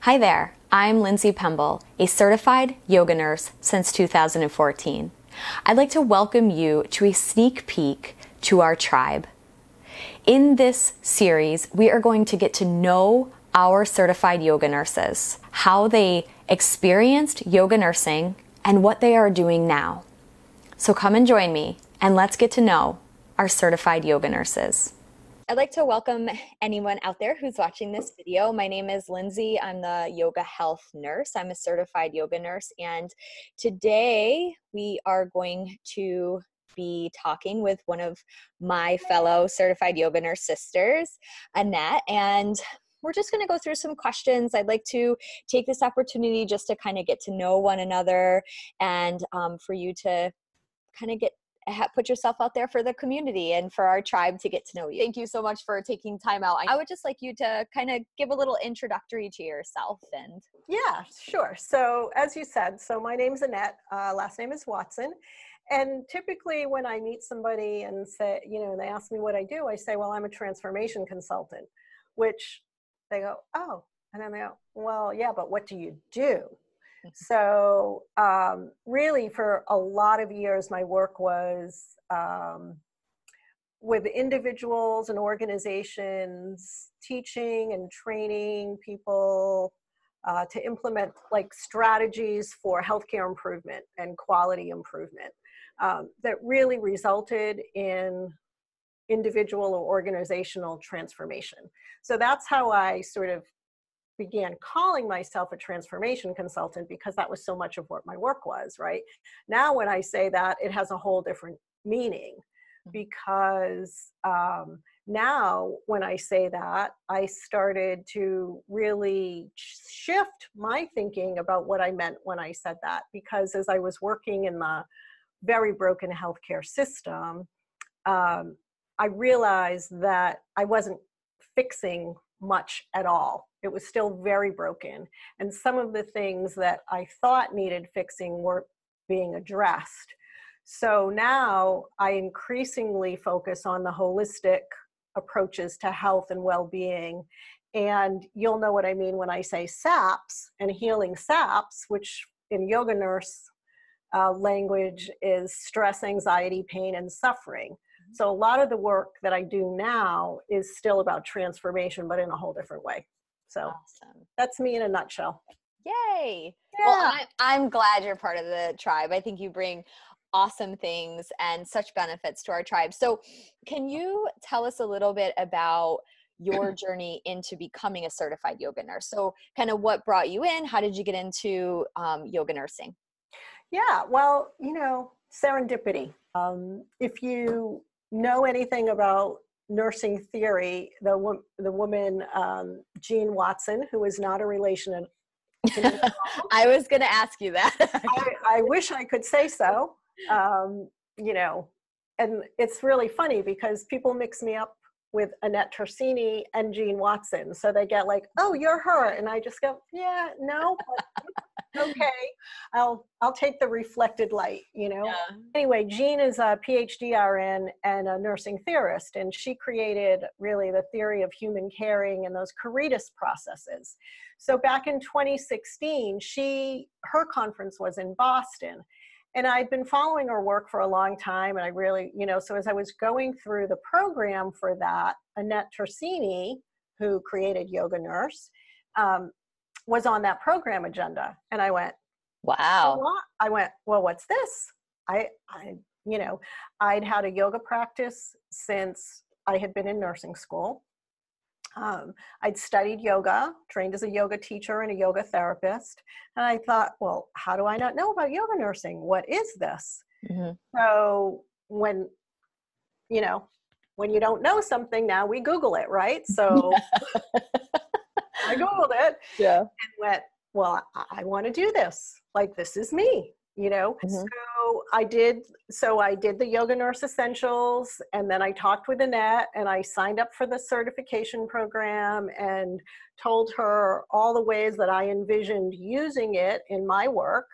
Hi there, I'm Lindsay Pemble, a certified yoga nurse since 2014. I'd like to welcome you to a sneak peek to our tribe. In this series, we are going to get to know our certified yoga nurses, how they experienced yoga nursing, and what they are doing now. So come and join me, and let's get to know our certified yoga nurses. I'd like to welcome anyone out there who's watching this video. My name is Lindsay. I'm the yoga health nurse. I'm a certified yoga nurse. And today we are going to be talking with one of my fellow certified yoga nurse sisters, Annette. And we're just going to go through some questions. I'd like to take this opportunity just to kind of get to know one another and for you to kind of put yourself out there for the community and for our tribe to get to know you. Thank you so much for taking time out. I would just like you to kind of give a little introductory to yourself. And yeah, sure. So as you said, so my name's Annette, last name is Watson. And typically when I meet somebody and say, they ask me what I do, I say, well, I'm a transformation consultant, which they go, oh, and then they go, well, yeah, but what do you do? So really for a lot of years, my work was with individuals and organizations, teaching and training people to implement like strategies for healthcare improvement and quality improvement that really resulted in individual or organizational transformation. So that's how I sort of began calling myself a transformation consultant, because that was so much of what my work was, right? Now, when I say that, it has a whole different meaning, because now when I say that, I started to really shift my thinking about what I meant when I said that, because as I was working in the very broken healthcare system, I realized that I wasn't fixing much at all. It was still very broken. And some of the things that I thought needed fixing weren't being addressed. So now I increasingly focus on the holistic approaches to health and well-being. And you'll know what I mean when I say SAPs and healing SAPs, which in yoga nurse language is stress, anxiety, pain, and suffering. So a lot of the work that I do now is still about transformation, but in a whole different way. So awesome. That's me in a nutshell. Yay. Yeah. Well, I'm glad you're part of the tribe. I think you bring awesome things and such benefits to our tribe. So can you tell us a little bit about your journey into becoming a certified yoga nurse? So kind of what brought you in? How did you get into yoga nursing? Yeah, well, serendipity. If you know anything about nursing theory, the woman, Jean Watson, who is not a relation to me at all. I was going to ask you that. I wish I could say so, and it's really funny because people mix me up with Annette Tersini and Jean Watson. So they get like, oh, you're her. And I just go, yeah, no, but okay. I'll take the reflected light, Yeah. Anyway, Jean is a PhD RN and a nursing theorist, and she created really the theory of human caring and those caritas processes. So back in 2016, her conference was in Boston. And I'd been following her work for a long time, and I really, so as I was going through the program for that, Annette Tersini, who created YogaNurse, was on that program agenda. And I went, wow. I went, well, what's this? I'd had a yoga practice since I had been in nursing school. I'd studied yoga, trained as a yoga teacher and a yoga therapist. And I thought, well, how do I not know about yoga nursing? What is this? Mm-hmm. So when you don't know something, now we Google it, right? So I Googled it and went, well, I want to do this. Like, this is me, Mm-hmm. So I did the Yoga Nurse Essentials, and then I talked with Annette, and I signed up for the certification program and told her all the ways that I envisioned using it in my work,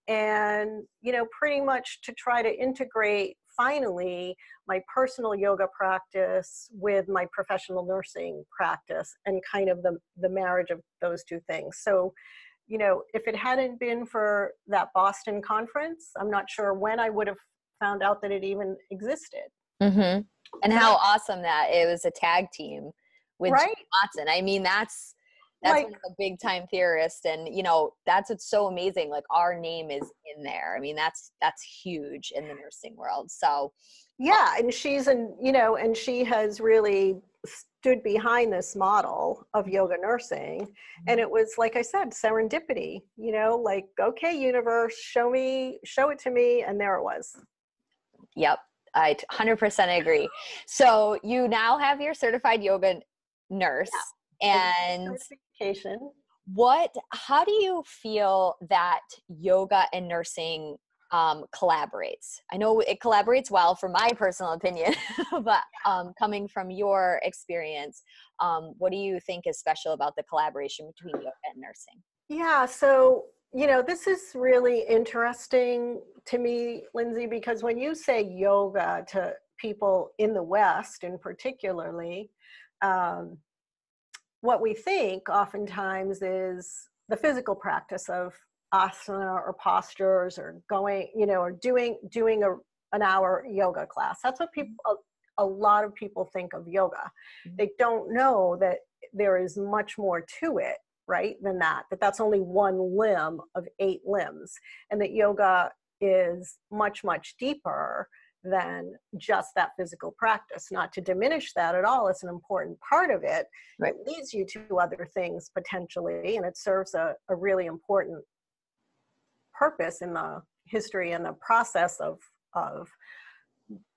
and, pretty much to try to integrate finally my personal yoga practice with my professional nursing practice, and kind of the marriage of those two things. So, you know, if it hadn't been for that Boston conference, I'm not sure when I would have found out that it even existed. Mm-hmm. And how awesome that it was a tag team with Right? Jim Watson. I mean, that's Like, one of the big time theorists, and you know, that's what's so amazing. Like, our name is in there. I mean, that's huge in the nursing world. So yeah, and and she has really stood behind this model of yoga nursing. And it was, like I said, serendipity, you know, like, okay, universe, show it to me. And there it was. Yep. I 100% agree. So you now have your certified yoga nurse, and certification. how do you feel that yoga and nursing collaborates? I know it collaborates well, from my personal opinion, but coming from your experience, what do you think is special about the collaboration between yoga and nursing? Yeah, so, you know, this is really interesting to me, Lindsay, because when you say yoga to people in the West, in particularly, um, what we think oftentimes is the physical practice of asana or postures, or going, you know, or doing an hour yoga class. That's what people, a lot of people think of yoga. They don't know that there is much more to it, right, than that that's only one limb of 8 limbs, and that yoga is much, much deeper than just that physical practice. Not to diminish that at all, it's an important part of it. Right. It leads you to other things potentially, and it serves a really important purpose in the history and the process of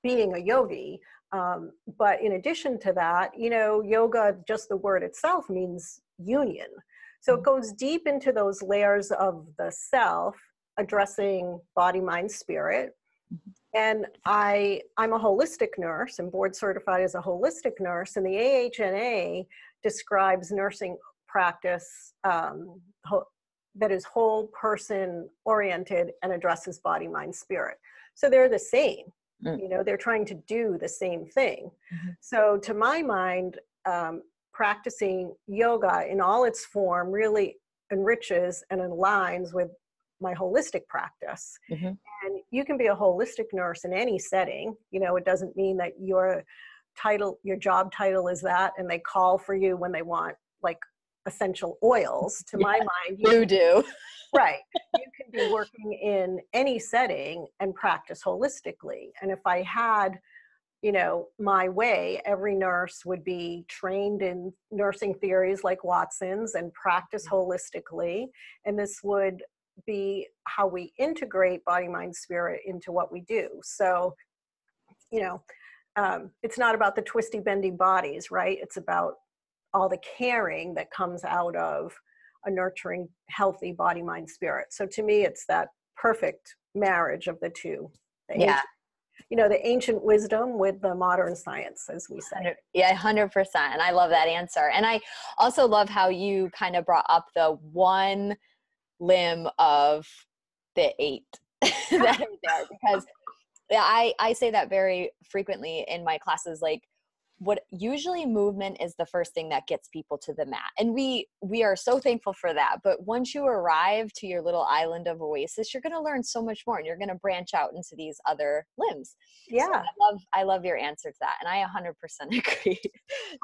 being a yogi. But in addition to that, you know, yoga, just the word itself, means union. So it goes deep into those layers of the self, addressing body, mind, spirit. And I'm a holistic nurse and board certified as a holistic nurse, and the AHNA describes nursing practice that is whole person oriented and addresses body, mind, spirit. So they're the same. You know, they're trying to do the same thing. So to my mind, practicing yoga in all its form really enriches and aligns with my holistic practice. And you can be a holistic nurse in any setting. You know, it doesn't mean that your job title is that, and they call for you when they want like essential oils. To my mind, you do. Right. You can be working in any setting and practice holistically. And if I had, you know, my way, every nurse would be trained in nursing theories like Watson's and practice holistically. And this would be how we integrate body, mind, spirit into what we do. So, you know, it's not about the twisty, bendy bodies, right? It's about all the caring that comes out of a nurturing, healthy body, mind, spirit. So to me, it's that perfect marriage of the two. The ancient wisdom with the modern science, as we say. Yeah, 100%. And I love that answer. And I also love how you kind of brought up the one limb of the 8 that are there, because I say that very frequently in my classes. Like, what usually movement is the first thing that gets people to the mat. And we are so thankful for that. But once you arrive to your little island of oasis, you're going to learn so much more, and you're going to branch out into these other limbs. Yeah. So I love your answer to that. And I 100% agree.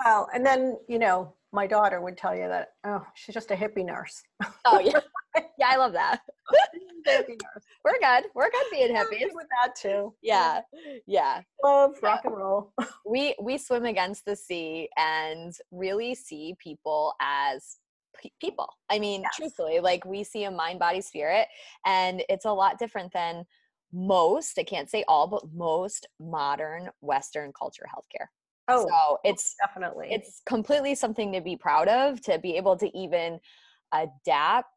Well, and then, you know, my daughter would tell you that, oh, she's just a hippie nurse. Oh, yeah. Yeah, I love that. We're good being hippies. With that too. Yeah. Love rock and roll. We swim against the sea and really see people as people. I mean, truthfully, like, we see a mind, body, spirit, and it's a lot different than most, I can't say all, but most modern Western culture healthcare. Oh, so it's completely something to be proud of, to be able to even adopt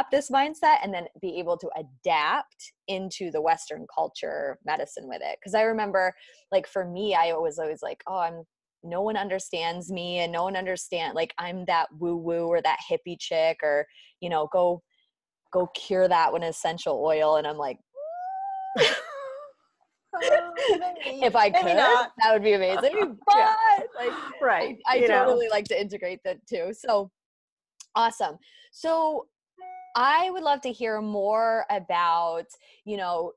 this mindset, and then be able to adapt into the Western culture medicine with it. Because I remember, like, for me, I was always like, oh, no one understands me, and no one like, I'm that woo woo or that hippie chick, or, you know, go cure that with an essential oil. And I'm like, If I could, not. that would be amazing. But Yeah. like, Right. I totally like to integrate that too. So awesome. So I would love to hear more about,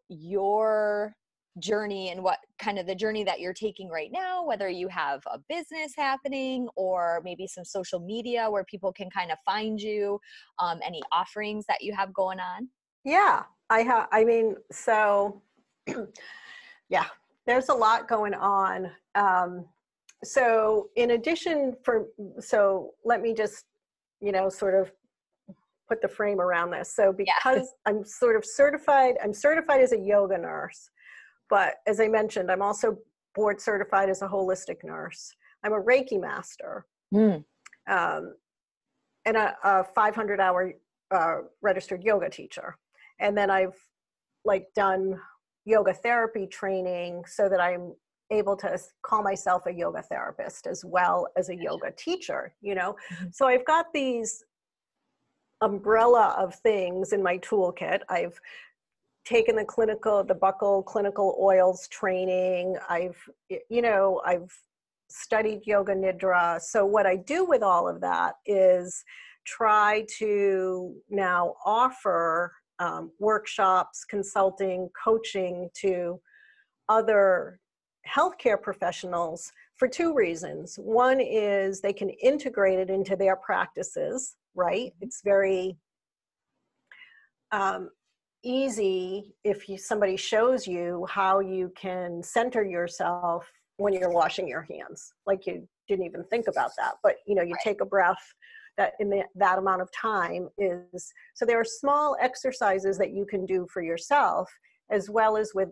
your journey and what kind of the journey that you're taking right now, whether you have a business happening or maybe some social media where people can kind of find you, any offerings that you have going on. Yeah, so yeah, there's a lot going on. So in addition so let me just, sort of put the frame around this. So Yeah. because I'm certified as a yoga nurse, but as I mentioned, I'm also board certified as a holistic nurse. I'm a Reiki master, Mm. and a 500-hour registered yoga teacher. And then I've done yoga therapy training so that I'm able to call myself a yoga therapist as well as a yoga teacher, Mm-hmm. So I've got these umbrella of things in my toolkit. I've taken the Buckle clinical oils training. I've studied yoga nidra. So what I do with all of that is try to now offer workshops, consulting, coaching to other healthcare professionals for two reasons. One is they can integrate it into their practices, right? It's very easy if somebody shows you how you can center yourself when you're washing your hands, like you didn't even think about that, but you take a breath that in that amount of time is, so there are small exercises that you can do for yourself, as well as with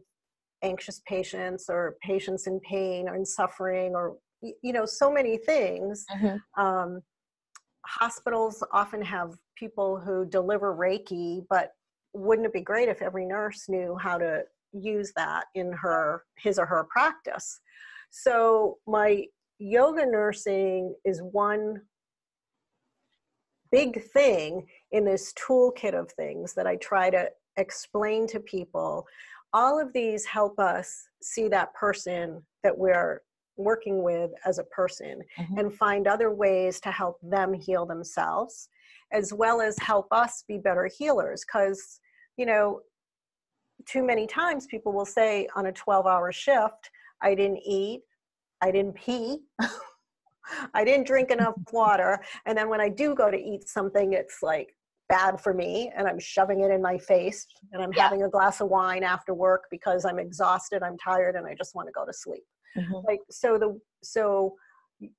anxious patients or patients in pain or in suffering, or so many things. Mm-hmm. Hospitals often have people who deliver Reiki, but wouldn't it be great if every nurse knew how to use that in his or her practice? So my yoga nursing is one big thing in this toolkit of things that I try to explain to people. All of these help us see that person that we're working with as a person, Mm-hmm. and find other ways to help them heal themselves, as well as help us be better healers. Because, too many times people will say on a 12-hour shift, I didn't eat, I didn't pee, I didn't drink enough water. And then when I do go to eat something, it's bad for me, and I'm shoving it in my face, and I'm having a glass of wine after work because I'm exhausted, I'm tired, and I just want to go to sleep. Mm-hmm. So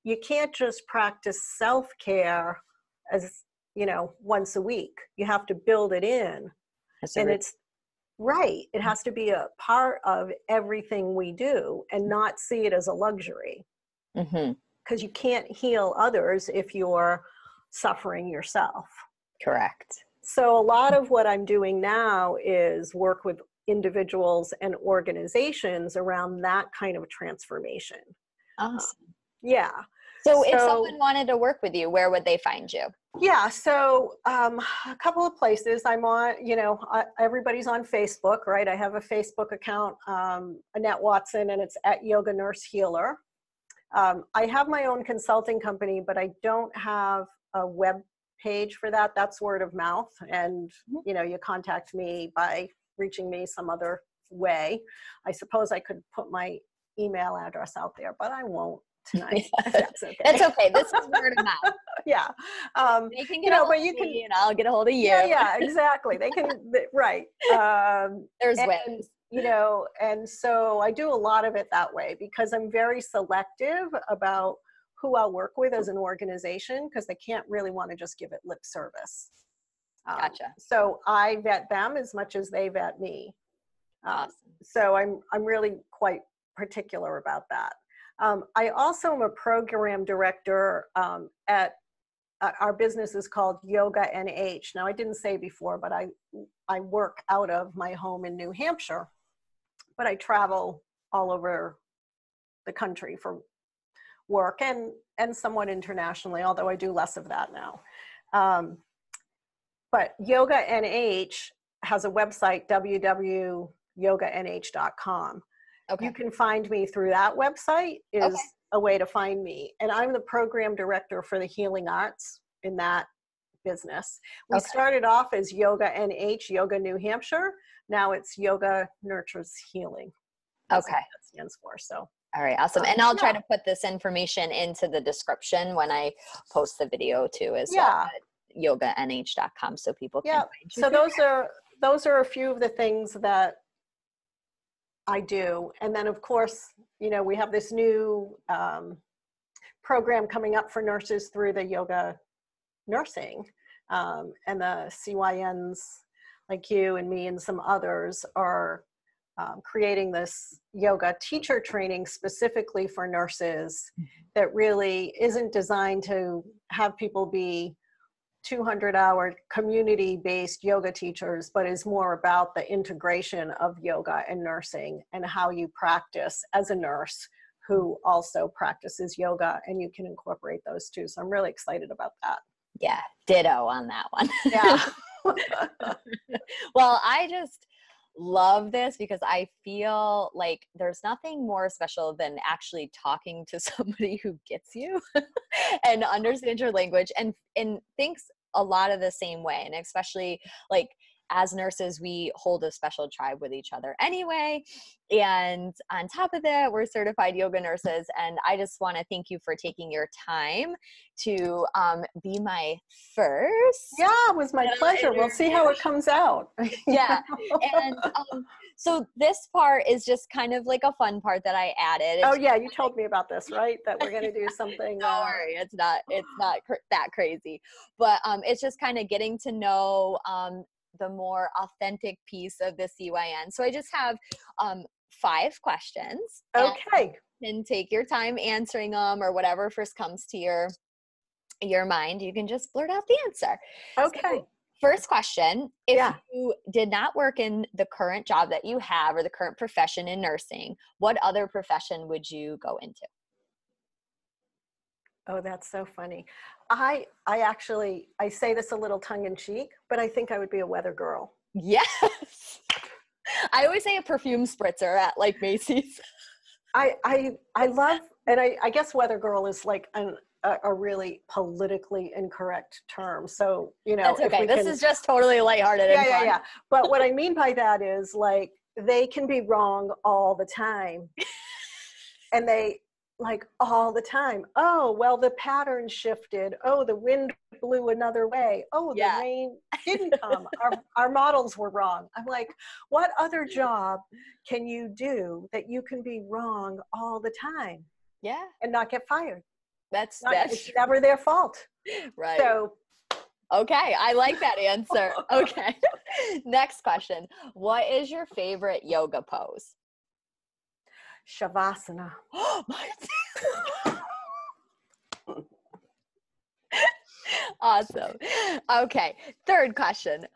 you can't just practice self-care as, once a week. You have to build it in. And it's right. It has to be a part of everything we do, and not see it as a luxury. Mm-hmm. Because you can't heal others if you're suffering yourself. Correct. So a lot of what I'm doing now is work with individuals and organizations around that kind of transformation. Awesome. Yeah. So if someone wanted to work with you, where would they find you? Yeah, so a couple of places. I'm on, everybody's on Facebook, right? I have a Facebook account, Annette Watson, and it's at YogaNurse Healer. I have my own consulting company, but I don't have a web page for that. That's word of mouth. And, you contact me by reaching me some other way. I suppose I could put my email address out there, but I won't tonight. If that's okay. That's okay. This is word of mouth. Yeah. They can get a hold of me, and I'll get a hold of you. Yeah, exactly. They can, right. There's ways. And so I do a lot of it that way, because I'm very selective about who I'll work with as an organization, because they can't really want to just give it lip service. Gotcha. So I vet them as much as they vet me. Awesome. So I'm really quite particular about that. I also am a program director at our business is called YogaNH. Now, I didn't say before, but I work out of my home in New Hampshire, but I travel all over the country for work, and somewhat internationally, although I do less of that now. But YogaNH has a website, www.yoganh.com. Okay. you can find me through that website is Okay. a way to find me. And I'm the program director for the healing arts in that business. We started off as Yoga NH, Yoga New Hampshire. Now it's Yoga Nurtures Healing. That's what that stands for. So. All right. Awesome. And I'll try to put this information into the description when I post the video too, as well at yoganh.com, so people can find you. So those are a few of the things that I do. And then of course, you know, we have this new program coming up for nurses through the yoga nursing, and the CYNs like you and me and some others are creating this yoga teacher training specifically for nurses that really isn't designed to have people be 200-hour community-based yoga teachers, but is more about the integration of yoga and nursing and how you practice as a nurse who also practices yoga, and you can incorporate those too. So I'm really excited about that. Yeah, ditto on that one. Yeah. Well, I just love this because I feel like there's nothing more special than actually talking to somebody who gets you and understands your language and thinks a lot of the same way. And especially like as nurses, we hold a special tribe with each other anyway. And on top of that, we're certified yoga nurses. And I just want to thank you for taking your time to be my first. Yeah, it was my pleasure. We'll see how it comes out. Yeah. And so this part is just kind of like a fun part that I added. Oh yeah, you told me about this, right? That we're going to do something. Don't worry, it's not that crazy. But it's just kind of getting to know the more authentic piece of the CYN. So I just have 5 questions. Okay. And take your time answering them, or whatever first comes to your mind. You can just blurt out the answer. Okay. So, first question, if you did not work in the current job that you have or the current profession in nursing, what other profession would you go into? Oh, that's so funny. I say this a little tongue in cheek, but I think I would be a weather girl. Yes. I always say a perfume spritzer at like Macy's. I love, and I guess weather girl is like a really politically incorrect term. So, you know, that's okay. This is just totally lighthearted. Yeah. But what I mean by that is like, they can be wrong all the time. And they like all the time. Oh, well, the pattern shifted. Oh, the wind blew another way. Oh, the rain didn't come. Our models were wrong. I'm like, what other job can you do that you can be wrong all the time? Yeah. And not get fired? That's it's never their fault. Right. So, okay. I like that answer. Okay. Next question. What is your favorite yoga pose? Shavasana. Awesome. Okay. Third question.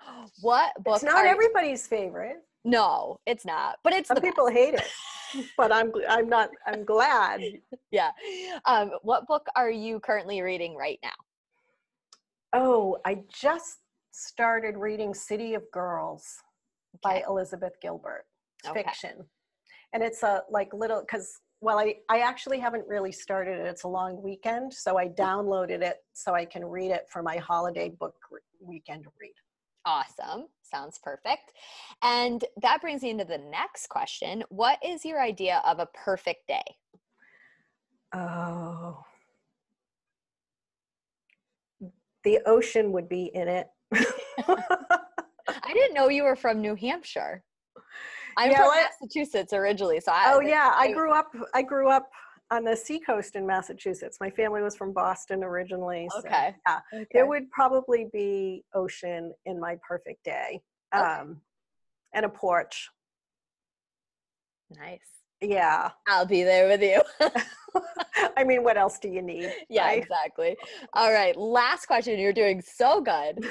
What book? It's not everybody's favorite. No, it's not. But it's some people hate it. But I'm glad. Yeah. What book are you currently reading right now? Oh, I just started reading City of Girls by Elizabeth Gilbert. It's fiction. And it's a like little, because, well, I actually haven't really started it. It's a long weekend. So I downloaded it so I can read it for my holiday book weekend read. Awesome. Sounds perfect. And that brings me into the next question. What is your idea of a perfect day? Oh, the ocean would be in it. I didn't know you were from New Hampshire. I'm from Massachusetts originally, so I grew up on the seacoast in Massachusetts. My family was from Boston originally. So, there would probably be ocean in my perfect day, and a porch. Nice. Yeah, I'll be there with you. I mean, what else do you need? Yeah, right? Exactly. All right, last question. You're doing so good.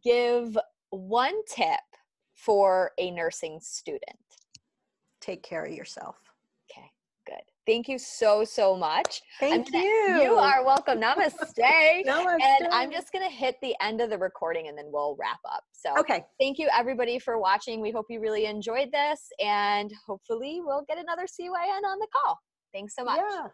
Give one tip for a nursing student. Take care of yourself. Okay, good. Thank you so, so much. Thank you. You are welcome. Namaste. Namaste. And I'm just going to hit the end of the recording and then we'll wrap up. So Okay. thank you everybody for watching. We hope you really enjoyed this and hopefully we'll get another CYN on the call. Thanks so much. Yeah.